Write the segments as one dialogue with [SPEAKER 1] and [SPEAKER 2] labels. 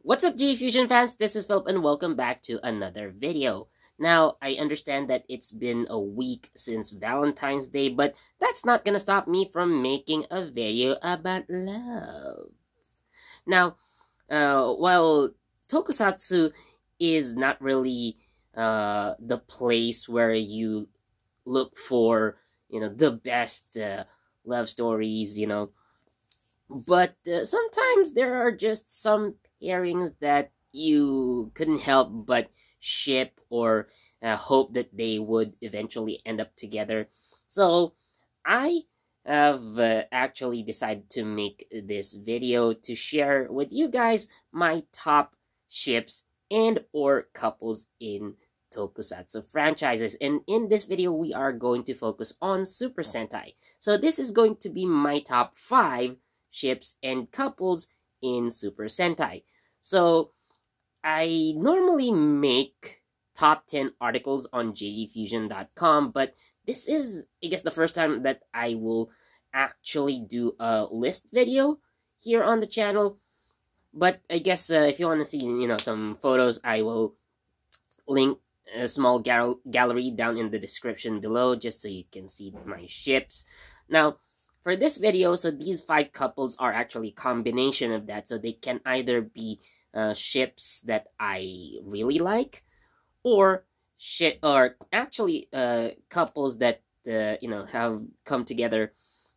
[SPEAKER 1] What's up, G-Fusion fans? This is Philip and welcome back to another video. Now, I understand that it's been a week since Valentine's Day, but that's not gonna stop me from making a video about love. Now, while Tokusatsu is not really the place where you look for, the best love stories, but sometimes there are just some pairings that you couldn't help but ship or hope that they would eventually end up together. So I have actually decided to make this video to share with you guys my top ships and or couples in Tokusatsu franchises. And in this video, we are going to focus on Super Sentai. So this is going to be my top 5 ships and couples in Super Sentai. So I normally make top 10 articles on jfusion.com, but this is, I guess, the first time that I will actually do a list video here on the channel. But I guess if you want to see, some photos, I will link a small gallery down in the description below just so you can see my ships. Now, for this video, so these 5 couples are actually a combination of that. So they can either be ships that I really like, or couples that have come together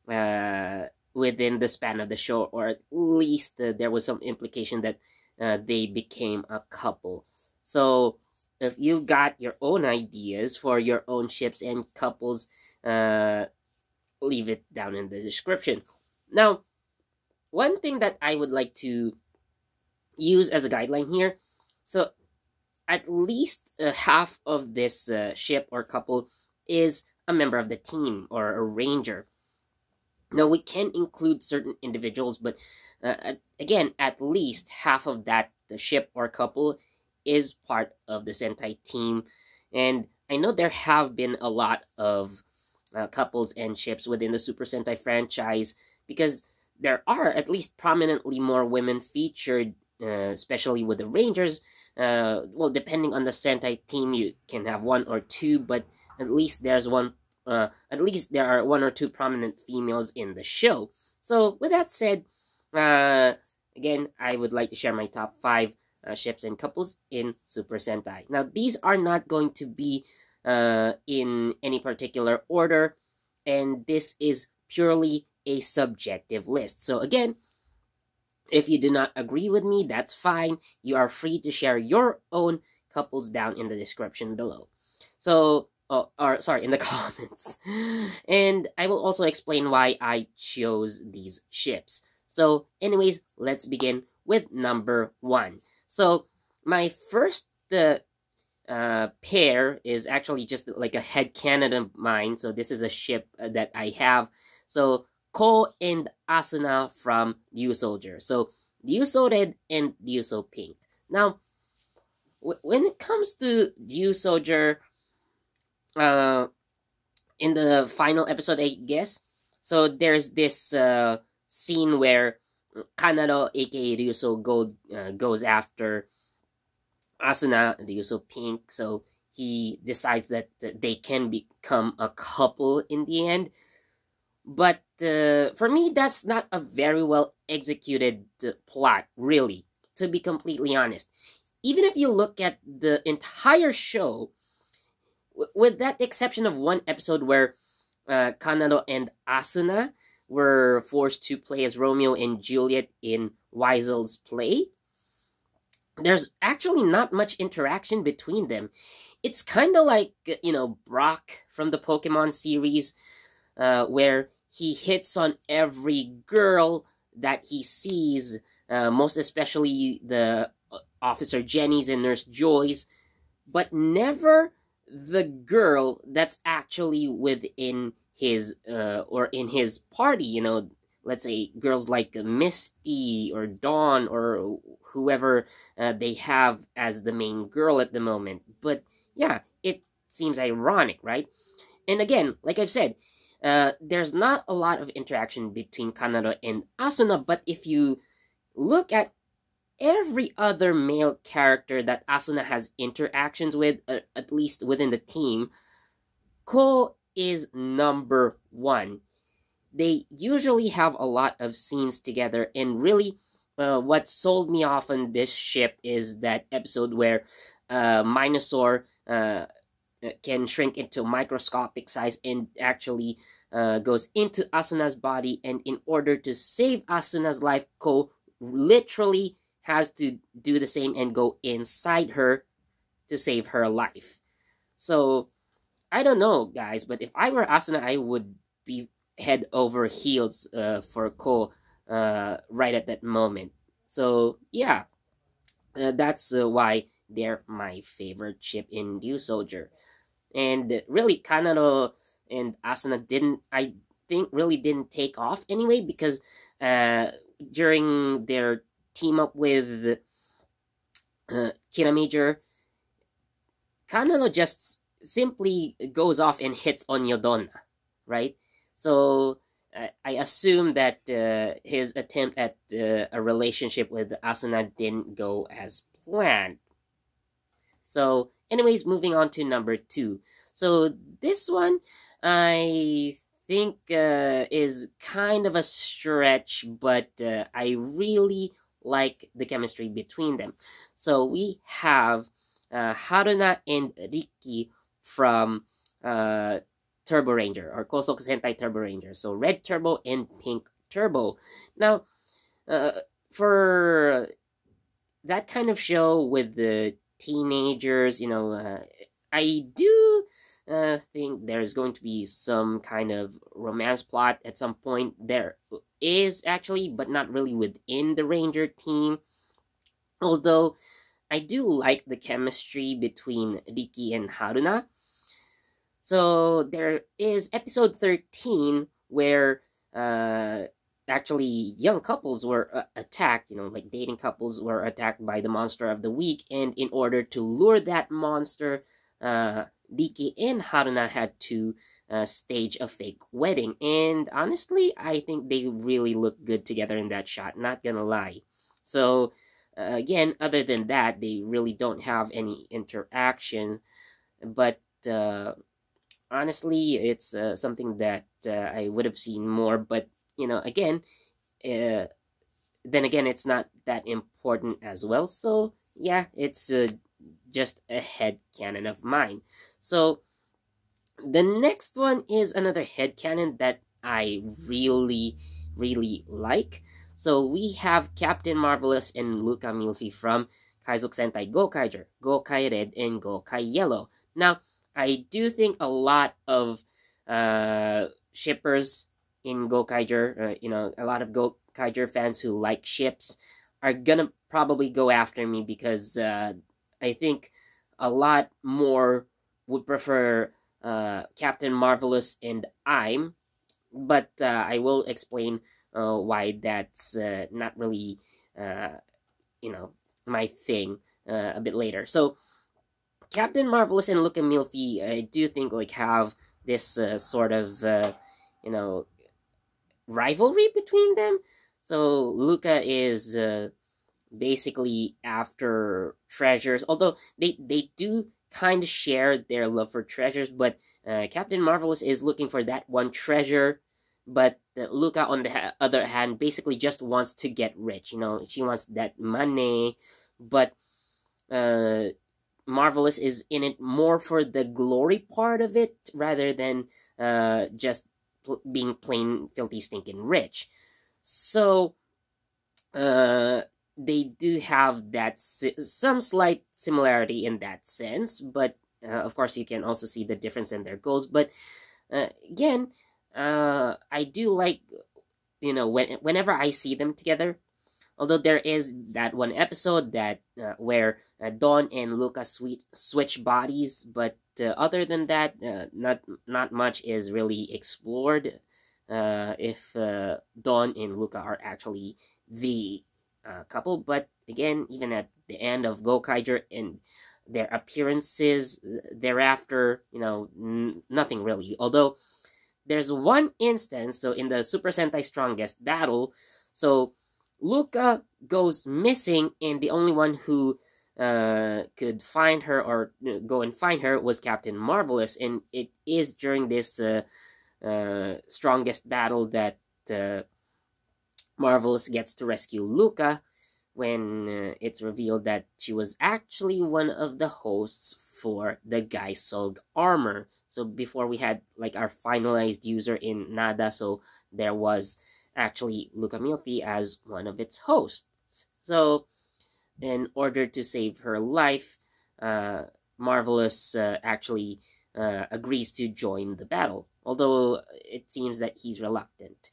[SPEAKER 1] within the span of the show, or at least there was some implication that they became a couple. So if you got your own ideas for your own ships and couples, leave it down in the description. Now, one thing that I would like to use as a guideline here, so at least half of this ship or couple is a member of the team or a ranger. Now, we can include certain individuals, but again, at least half of that ship or couple is part of the Sentai team. And I know there have been a lot of couples and ships within the Super Sentai franchise, because there are at least prominently more women featured, especially with the Rangers. Well, depending on the Sentai team, you can have 1 or 2, but at least there are 1 or 2 prominent females in the show. So with that said, again, I would like to share my top 5 ships and couples in Super Sentai. Now, these are not going to be in any particular order, and this is purely a subjective list. So again, if you do not agree with me, that's fine. You are free to share your own couples down in the description below. So, in the comments. And I will also explain why I chose these ships. So anyways, let's begin with number 1. So my first pair is actually just like a headcanon of mine. So this is a ship that I have. So Ko and Asuna from Ryusoulger. So Ryuso Red and Ryuso Pink. Now, when it comes to Ryusoulger, in the final episode, I guess, so there's this scene where Kanado, aka Ryuso, goes after Asuna, Ryuso Pink, so he decides that they can become a couple in the end. But for me, that's not a very well executed plot, really, to be completely honest. Even if you look at the entire show, with that exception of 1 episode where Kanado and Asuna were forced to play as Romeo and Juliet in Weisel's play, there's actually not much interaction between them. It's kind of like, Brock from the Pokemon series, where he hits on every girl that he sees, most especially the Officer Jenny's and Nurse Joy's, but never the girl that's actually within his, or in his party, let's say girls like Misty or Dawn or whoever they have as the main girl at the moment. But yeah, it seems ironic, right? And again, like I've said, there's not a lot of interaction between Kanado and Asuna, but if you look at every other male character that Asuna has interactions with, at least within the team, Ko is number one. They usually have a lot of scenes together, and really, what sold me off on this ship is that episode where Minosaur can shrink into microscopic size and actually goes into Asuna's body, and in order to save Asuna's life, Ko literally has to do the same and go inside her to save her life. So I don't know, guys, but if I were Asuna, I would be head over heels for Ko right at that moment. So yeah, that's why they're my favorite ship in New Soldier. And really, Kanano and Asuna didn't, I think, really didn't take off anyway, because during their team up with Kira Major, Kanano just simply goes off and hits on Yodonna, right? So I assume that his attempt at a relationship with Asuna didn't go as planned. So, anyways, moving on to number 2. So this one, I think is kind of a stretch, but I really like the chemistry between them. So we have Haruna and Riki from Turbo Ranger, or Kosoku Sentai Turbo Ranger. So Red Turbo and Pink Turbo. Now, for that kind of show with the teenagers, I do think there's going to be some kind of romance plot at some point. There is actually, but not really within the Ranger team. Although I do like the chemistry between Riki and Haruna. So there is episode 13 where actually young couples were attacked, like dating couples were attacked by the monster of the week, and in order to lure that monster, Riki and Haruna had to stage a fake wedding. And honestly, I think they really look good together in that shot, not gonna lie. So again, other than that, they really don't have any interaction, but honestly, it's something that I would have seen more, but again, then again, it's not that important as well. So yeah, it's just a headcanon of mine. So the next one is another headcanon that I really, really like. So we have Captain Marvelous and Luka Milfi from Kaizoku Sentai Gokaiger, Gokai Red, and Gokai Yellow. Now, I do think a lot of shippers in Gokaiger, a lot of Gokaiger fans who like ships are gonna probably go after me, because I think a lot more would prefer Captain Marvelous and I'm, but I will explain why that's not really, my thing a bit later. So Captain Marvelous and Luka Milfi, I do think have this sort of rivalry between them. So Luka is basically after treasures, although they do kind of share their love for treasures, but Captain Marvelous is looking for that one treasure, but Luka, on the other hand, basically just wants to get rich. She wants that money, but Marvelous is in it more for the glory part of it, rather than just being plain filthy stinking rich. So they do have that some slight similarity in that sense, but of course you can also see the difference in their goals. But again, I do like, whenever I see them together. Although there is that one episode that where Dawn and Luka switch bodies, but other than that, not much is really explored. If Dawn and Luka are actually the couple, but again, even at the end of Gokaiger and their appearances thereafter, nothing really. Although there's one instance, so in the Super Sentai Strongest battle, so Luka goes missing, and the only one who could find her or go and find her was Captain Marvelous. And it is during this strongest battle that Marvelous gets to rescue Luka, when it's revealed that she was actually one of the hosts for the Gaisolg armor. So before we had like our finalized user in Nada, so there was actually Luka Milfi as one of its hosts. So in order to save her life, Marvelous actually agrees to join the battle, although it seems that he's reluctant.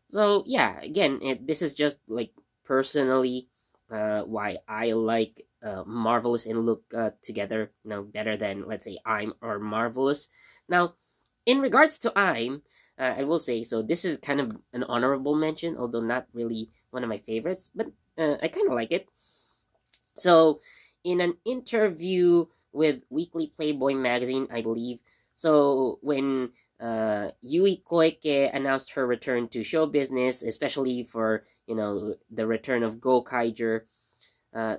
[SPEAKER 1] So yeah, again, this is just like personally why I like Marvelous and Luka together, better than, let's say, I'm or Marvelous. Now, in regards to I'm, I will say, so this is kind of an honorable mention, although not really one of my favorites, but I kind of like it. So, in an interview with Weekly Playboy magazine, I believe, so when Yui Koike announced her return to show business, especially for the return of Gokaiger,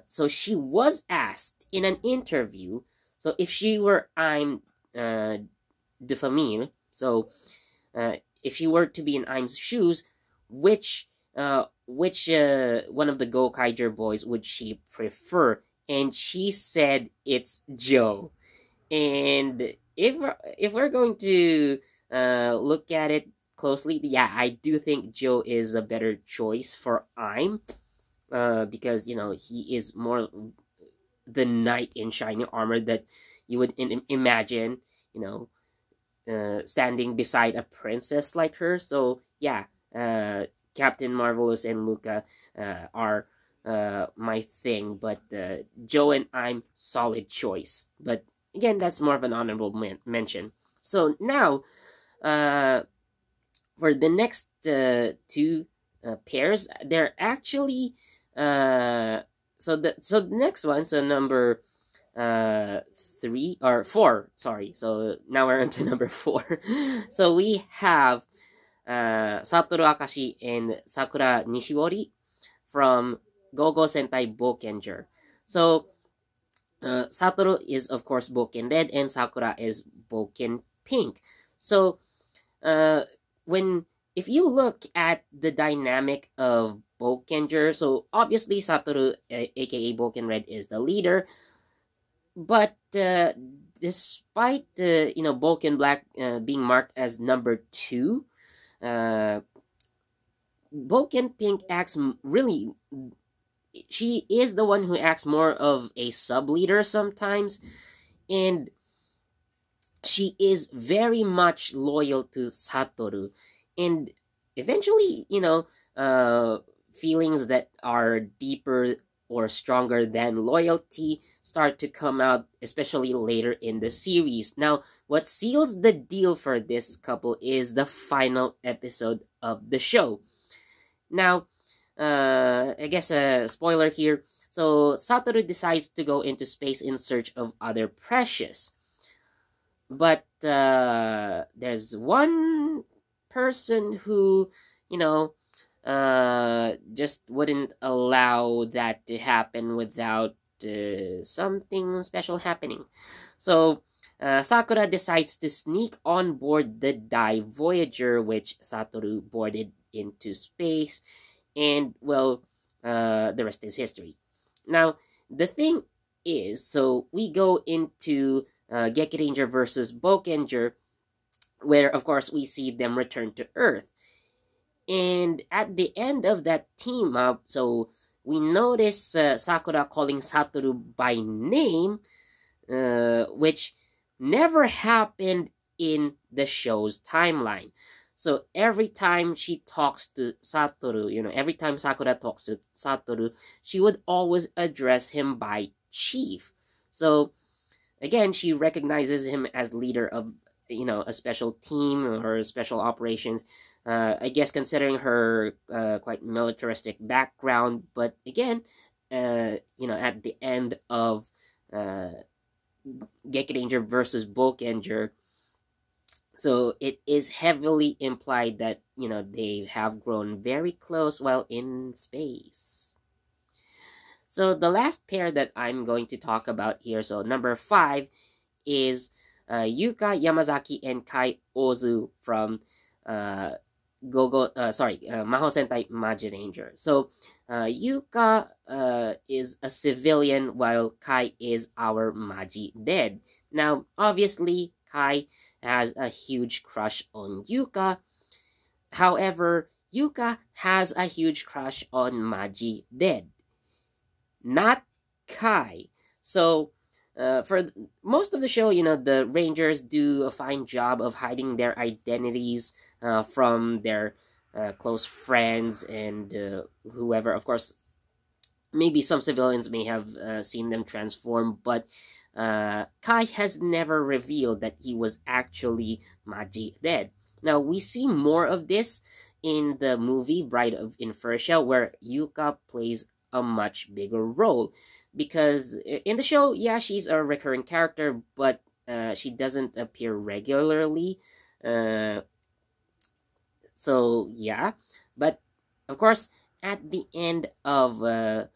[SPEAKER 1] so she was asked in an interview, so if she were I'm de famille, so if she were to be in Im's shoes, which one of the Gokaiger boys would she prefer? And she said it's Joe. And if we're going to look at it closely, yeah, I do think Joe is a better choice for I'm, because he is more the knight in shining armor that you would imagine, standing beside a princess like her. So yeah, Captain Marvelous and Luka are my thing, but Joe and I'm solid choice. But again, that's more of an honorable mention. So now, for the next two pairs, they're actually so the next one, so number 3 or 4, sorry. So now we're on to number 4. So we have Satoru Akashi and Sakura Nishiwori from Gogo Sentai Bokenger. So Satoru is of course Boken Red and Sakura is Boken Pink. So if you look at the dynamic of Bokenger, so obviously Satoru, aka Boken Red, is the leader, but despite Boken Black being marked as number 2, Boken Pink acts really. She is the one who acts more of a sub leader sometimes, and she is very much loyal to Satoru, and eventually, feelings that are deeper or stronger than loyalty start to come out, especially later in the series. Now, what seals the deal for this couple is the final episode of the show. Now, I guess a spoiler here. So, Satoru decides to go into space in search of other precious. But there's one person who, just wouldn't allow that to happen without something special happening. So Sakura decides to sneak on board the Dai Voyager, which Satoru boarded into space, and well, the rest is history. Now, the thing is, so we go into Geki Ranger versus Bokenger, where of course we see them return to Earth. And at the end of that team up, so we notice Sakura calling Satoru by name, which never happened in the show's timeline. So every time she talks to Satoru, every time Sakura talks to Satoru, she would always address him by Chief. So again, she recognizes him as leader of a special team or special operations. I guess considering her quite militaristic background, but again, at the end of Geki Ranger versus Bokenger, So it is heavily implied that, they have grown very close while in space. So the last pair that I'm going to talk about here, so number 5 is Yuka, Yamazaki, and Kai Ozu from Maho Sentai Maji Ranger. So Yuka is a civilian while Kai is our Maji dead. Now, obviously, Kai has a huge crush on Yuka. However, Yuka has a huge crush on Maji dead, not Kai. So, for most of the show, the Rangers do a fine job of hiding their identities from their close friends and whoever. Of course, maybe some civilians may have seen them transform, but Kai has never revealed that he was actually Maji Red. Now, we see more of this in the movie Bride of Infertia, where Yuka plays a much bigger role. Because in the show, yeah, she's a recurring character, but she doesn't appear regularly. So, yeah. But, of course, at the end of the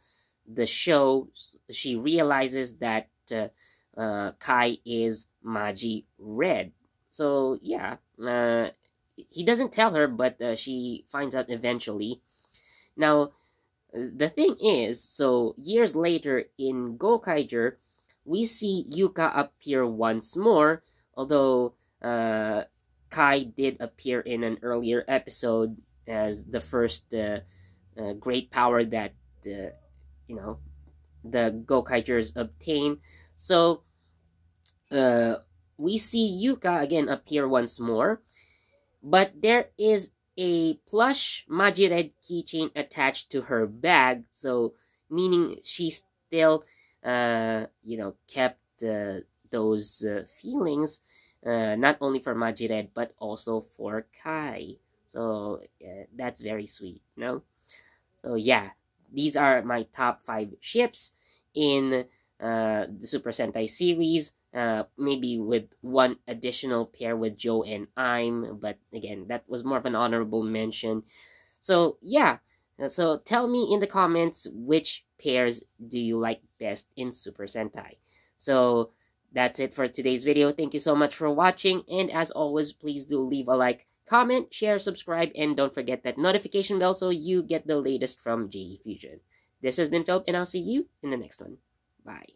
[SPEAKER 1] show, she realizes that Kai is Maji Red. So, yeah. He doesn't tell her, but she finds out eventually. Now, the thing is, so years later in Gokaiger, we see Yuka appear once more, although Kai did appear in an earlier episode as the first great power that you know the Gokaigers obtain. So we see Yuka again appear once more, but there is a plush Majired keychain attached to her bag, so meaning she still, kept those feelings, not only for Majired but also for Kai. So that's very sweet, no? So yeah, these are my top 5 ships in the Super Sentai series. Maybe with one additional pair with Joe and I'm, but again, that was more of an honorable mention. So yeah, so tell me in the comments which pairs do you like best in Super Sentai. So that's it for today's video. Thank you so much for watching, and as always, please do leave a like, comment, share, subscribe, and don't forget that notification bell so you get the latest from JE Fusion. This has been Philip, and I'll see you in the next one. Bye.